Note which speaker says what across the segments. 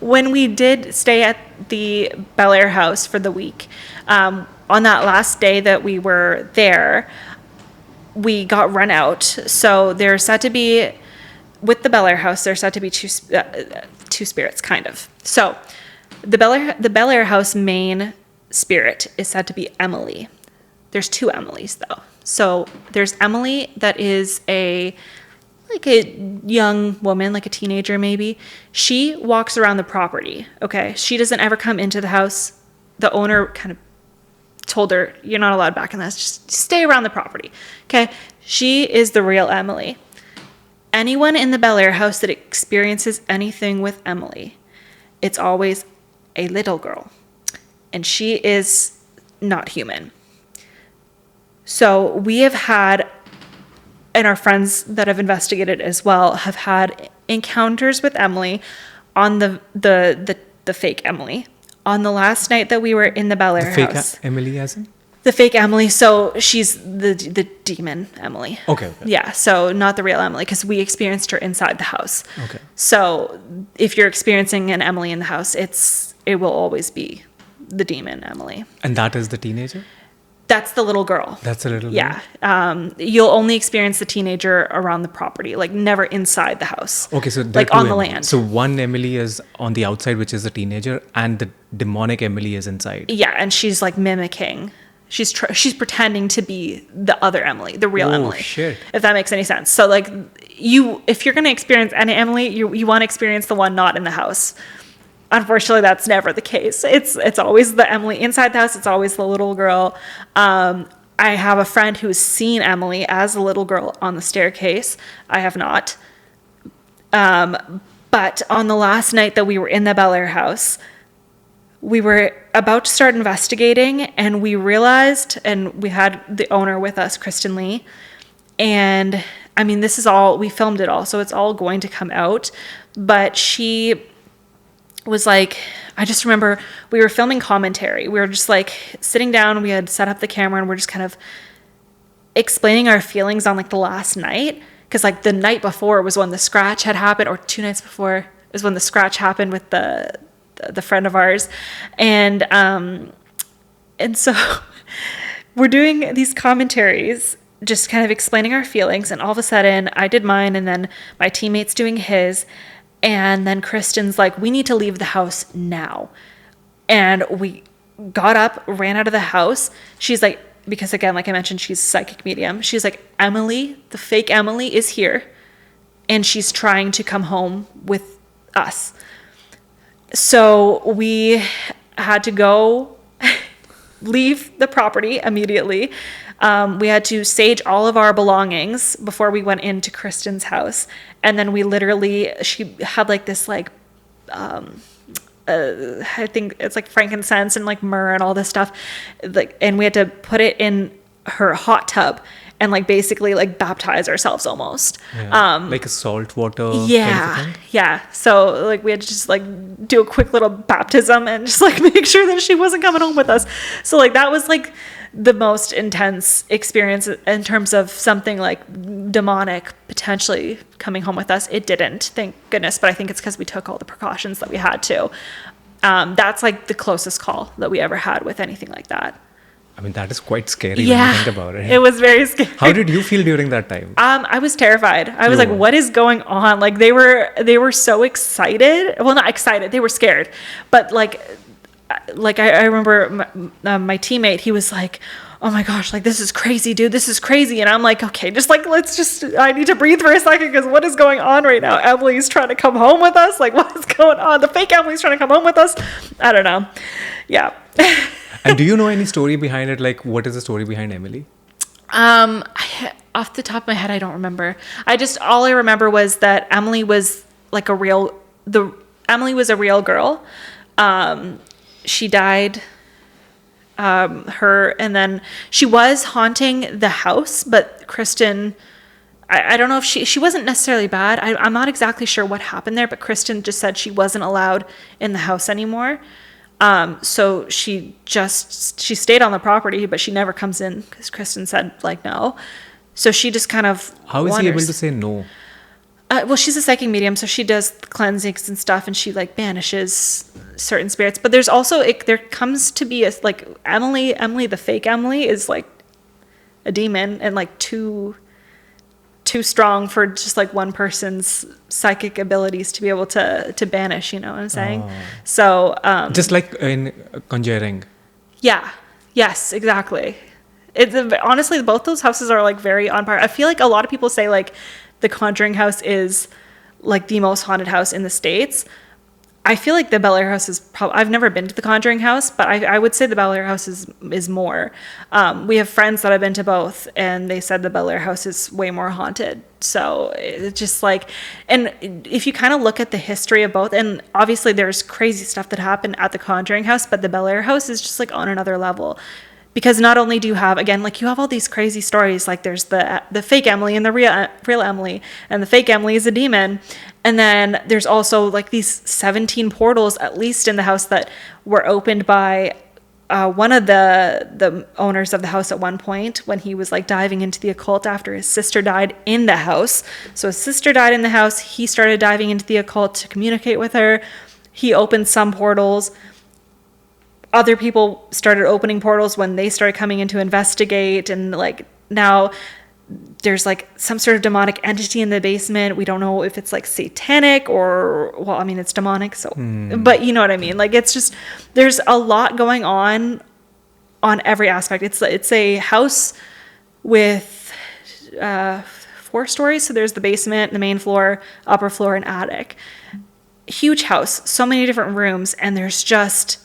Speaker 1: When we did stay at the Bellaire House for the week, on that last day that we were there, we got run out. So there's said to be, with the Bellaire House, there's said to be two spirits, kind of. So the Bellaire House main spirit is said to be Emily. There's two Emilys, though. So there's Emily that is a young woman, like a teenager maybe. She walks around the property, okay? She doesn't ever come into the house. The owner kind of told her, you're not allowed back in the house. Just stay around the property, okay? She is the real Emily. Anyone in the Bellaire House that experiences anything with Emily, it's always a little girl. And she is not human. So we have had, and our friends that have investigated as well, have had encounters with Emily on the fake Emily. On the last night that we were in the Bellaire House.
Speaker 2: Fake Emily as in?
Speaker 1: The fake Emily, so she's the demon Emily.
Speaker 2: Okay.
Speaker 1: Yeah, so not the real Emily, because we experienced her inside the house.
Speaker 2: Okay.
Speaker 1: So if you're experiencing an Emily in the house, it will always be the demon Emily.
Speaker 2: And that is the teenager?
Speaker 1: That's the little girl.
Speaker 2: That's a little girl?
Speaker 1: Yeah. You'll only experience the teenager around the property, like never inside the house.
Speaker 2: Okay, so
Speaker 1: like on the land.
Speaker 2: So one Emily is on the outside, which is the teenager, and the demonic Emily is inside.
Speaker 1: Yeah, and she's like mimicking. She's pretending to be the other Emily, the real Emily.
Speaker 2: Shit.
Speaker 1: If that makes any sense. So like if you're going to experience any Emily, you want to experience the one not in the house. Unfortunately, that's never the case. It's always the Emily inside the house. It's always the little girl. I have a friend who's seen Emily as a little girl on the staircase. I have not. But on the last night that we were in the Bellaire House, we were about to start investigating, and we realized, and we had the owner with us, Kristen Lee, and I mean, this is all, we filmed it all, so it's all going to come out, but she was like, I just remember we were filming commentary. We were just like sitting down, we had set up the camera, and we're just kind of explaining our feelings on like the last night. Because like the night before was when the scratch had happened, or 2 nights before is when the scratch happened with the friend of ours. And so we're doing these commentaries, just kind of explaining our feelings. And all of a sudden I did mine, and then my teammate's doing his. And then Kristen's like, we need to leave the house now. And we got up, ran out of the house. She's like, because again, like I mentioned, she's a psychic medium. She's like, Emily, the fake Emily is here. And she's trying to come home with us. So we had to go leave the property immediately. We had to sage all of our belongings before we went into Kristen's house. And then she had like this like, I think it's like frankincense and like myrrh and all this stuff. Like, and we had to put it in her hot tub and like basically like baptize ourselves almost.
Speaker 2: Yeah, like a salt water.
Speaker 1: Yeah.
Speaker 2: Kind of thing?
Speaker 1: Yeah. So like we had to just like do a quick little baptism and just like make sure that she wasn't coming home with us. So like that was like the most intense experience in terms of something like demonic potentially coming home with us. It didn't, thank goodness, but I think it's because we took all the precautions that we had to. That's like the closest call that we ever had with anything like that.
Speaker 2: I mean, that is quite scary when you think about it.
Speaker 1: It was very scary.
Speaker 2: How did you feel during that time?
Speaker 1: I was terrified. I was like, what is going on? Like they were so excited. Well, not excited. They were scared. But like I remember my teammate, he was like, oh my gosh, like this is crazy, dude. This is crazy. And I'm like, okay, just like, I need to breathe for a second, because what is going on right now? Emily's trying to come home with us. Like what is going on? The fake Emily's trying to come home with us. I don't know. Yeah.
Speaker 2: And do you know any story behind it? Like, what is the story behind Emily?
Speaker 1: Off the top of my head, I don't remember. All I remember was that Emily was like Emily was a real girl. She died, and then she was haunting the house, but Kristen, I don't know if she wasn't necessarily bad. I'm not exactly sure what happened there, but Kristen just said she wasn't allowed in the house anymore. So she stayed on the property, but she never comes in because Kristen said like no. So she just kind of
Speaker 2: How is he able to say no?
Speaker 1: Well, she's a psychic medium, so she does cleansings and stuff, and she like banishes certain spirits. But there's also there comes to be a like Emily, the fake Emily, is like a demon and like too strong for just like one person's psychic abilities to be able to banish. You know what I'm saying?
Speaker 2: Oh.
Speaker 1: So
Speaker 2: Just like in Conjuring.
Speaker 1: yeah, yes, exactly. It's honestly both those houses are like very on par. I feel like a lot of people say like the Conjuring House is like the most haunted house in the States. I feel like the Bellaire House is probably, I've never been to the Conjuring House, but I would say the Bellaire House is more. We have friends that have been to both, and they said the Bellaire House is way more haunted. So it's just like, and if you kind of look at the history of both, and obviously there's crazy stuff that happened at the Conjuring House, but the Bellaire House is just like on another level. Because not only do you have, again, like you have all these crazy stories, like there's the fake Emily and the real Emily, and the fake Emily is a demon. And then there's also like these 17 portals, at least in the house, that were opened by one of the owners of the house at one point when he was like diving into the occult after his sister died in the house. So his sister died in the house. He started diving into the occult to communicate with her. He opened some portals. Other people started opening portals when they started coming in to investigate, and like now there's like some sort of demonic entity in the basement. We don't know if it's like satanic or, well, I mean, it's demonic, so but you know what I mean, like it's just there's a lot going on every aspect. It's a house with 4 stories, so there's the basement, the main floor, upper floor, and attic. Huge house, so many different rooms, and there's just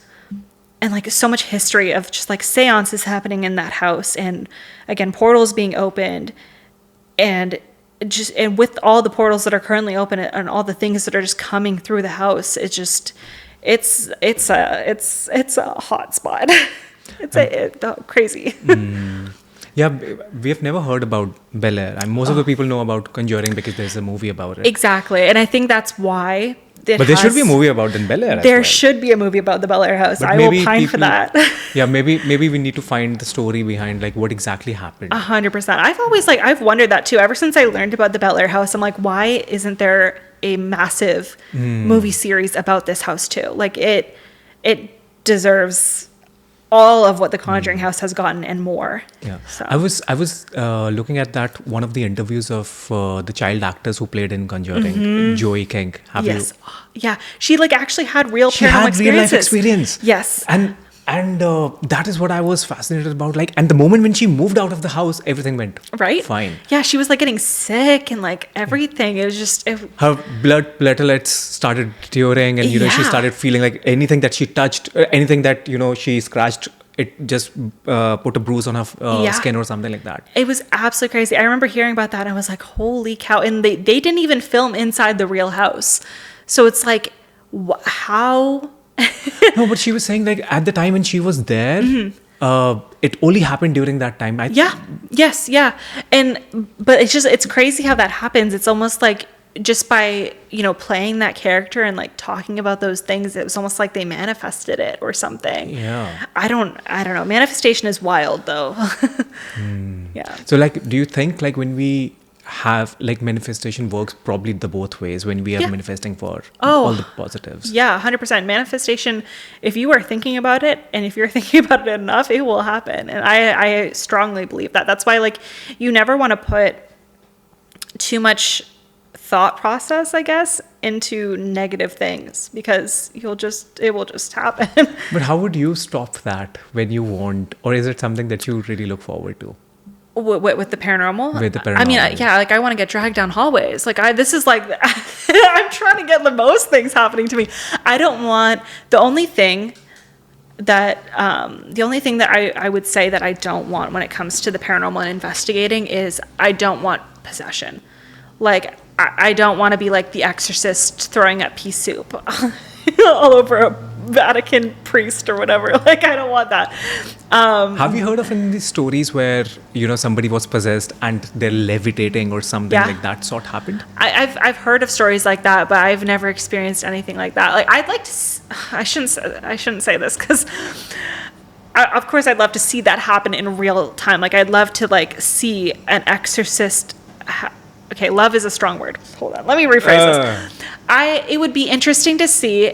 Speaker 1: and like so much history of just like seances happening in that house, and again portals being opened, and with all the portals that are currently open and all the things that are just coming through the house, it's just it's a hot spot. It's crazy.
Speaker 2: Yeah, we have never heard about Belair. And most of the people know about Conjuring because there's a movie about it.
Speaker 1: Exactly, and I think that's why.
Speaker 2: But there should be a movie about Belair.
Speaker 1: There should be a movie about the Bellaire House. I will pine for that.
Speaker 2: Yeah, maybe we need to find the story behind like what exactly happened.
Speaker 1: 100%. I've wondered that too. Ever since I learned about the Bellaire House, I'm like, why isn't there a massive movie series about this house too? Like it deserves all of what the Conjuring House has gotten and more.
Speaker 2: Yeah,
Speaker 1: so.
Speaker 2: I was looking at that one of the interviews of the child actors who played in Conjuring, Joey King.
Speaker 1: Yes, yeah, she like actually had real paranormal experiences.
Speaker 2: Real life experience.
Speaker 1: Yes,
Speaker 2: and that is what I was fascinated about. Like, and the moment when she moved out of the house, everything went fine.
Speaker 1: Yeah, she was like getting sick and like everything. It was just
Speaker 2: her blood platelets started deteriorating, and she started feeling like anything that she touched, anything that she scratched, it just put a bruise on her skin or something like that.
Speaker 1: It was absolutely crazy. I remember hearing about that, and I was like, "Holy cow!" And they didn't even film inside the real house, so it's like, how?
Speaker 2: No, but she was saying like at the time when she was there, it only happened during that time.
Speaker 1: But it's crazy how that happens. It's almost like just by playing that character and like talking about those things, it was almost like they manifested it or something.
Speaker 2: Yeah,
Speaker 1: I don't know. Manifestation is wild though. Yeah.
Speaker 2: So like, do you think like when we have like manifestation works probably the both ways when we are manifesting for all the positives?
Speaker 1: Yeah, 100%. Manifestation, if you are thinking about it and if you're thinking about it enough, it will happen. And I strongly believe that. That's why like you never want to put too much thought process, I guess, into negative things, because it will just happen.
Speaker 2: But how would you stop that when you want, or is it something that you really look forward to?
Speaker 1: With the paranormal?
Speaker 2: With the paranormal.
Speaker 1: I mean, like I want to get dragged down hallways. Like this is like, I'm trying to get the most things happening to me. I don't want, the only thing that I would say that I don't want when it comes to the paranormal and investigating is I don't want possession. Like I don't want to be like the exorcist throwing up pea soup all over a Vatican priest or whatever. Like I don't want that.
Speaker 2: Have you heard of any of these stories where somebody was possessed and they're levitating or something like that sort happened?
Speaker 1: I've heard of stories like that, but I've never experienced anything like that. Like I'd like to. I shouldn't say this because. Of course, I'd love to see that happen in real time. Like I'd love to like see an exorcist okay, love is a strong word. Hold on, let me rephrase this. It would be interesting to see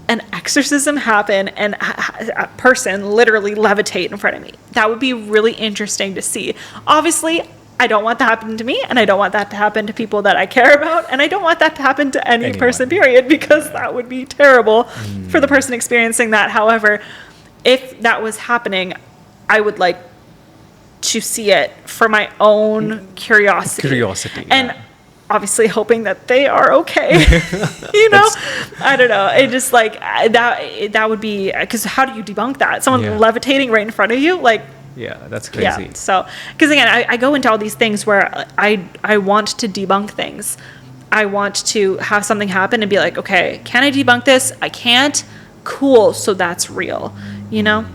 Speaker 1: an exorcism happen and a person literally levitate in front of me. That would be really interesting to see. Obviously, I don't want that to happen to me, and I don't want that to happen to people that I care about, and I don't want that to happen to any person, period, because that would be terrible for the person experiencing that. However, if that was happening, I would like to see it for my own curiosity. And obviously hoping that they are okay. You know, I don't know. It just like that would be, because how do you debunk that? Someone levitating right in front of you, like.
Speaker 2: Yeah, that's crazy.
Speaker 1: Yeah. So, because again, I go into all these things where I want to debunk things. I want to have something happen and be like, okay, can I debunk this? I can't. Cool. So that's real. You know.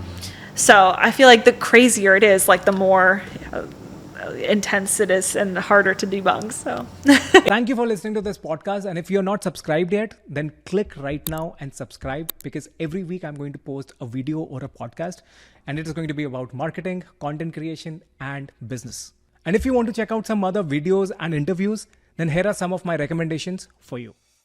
Speaker 1: So I feel like the crazier it is, like the more intense it is and harder to debunk. So
Speaker 2: thank you for listening to this podcast, and if you're not subscribed yet, then click right now and subscribe, because every week I'm going to post a video or a podcast, and it is going to be about marketing, content creation, and business. And if you want to check out some other videos and interviews, then here are some of my recommendations for you.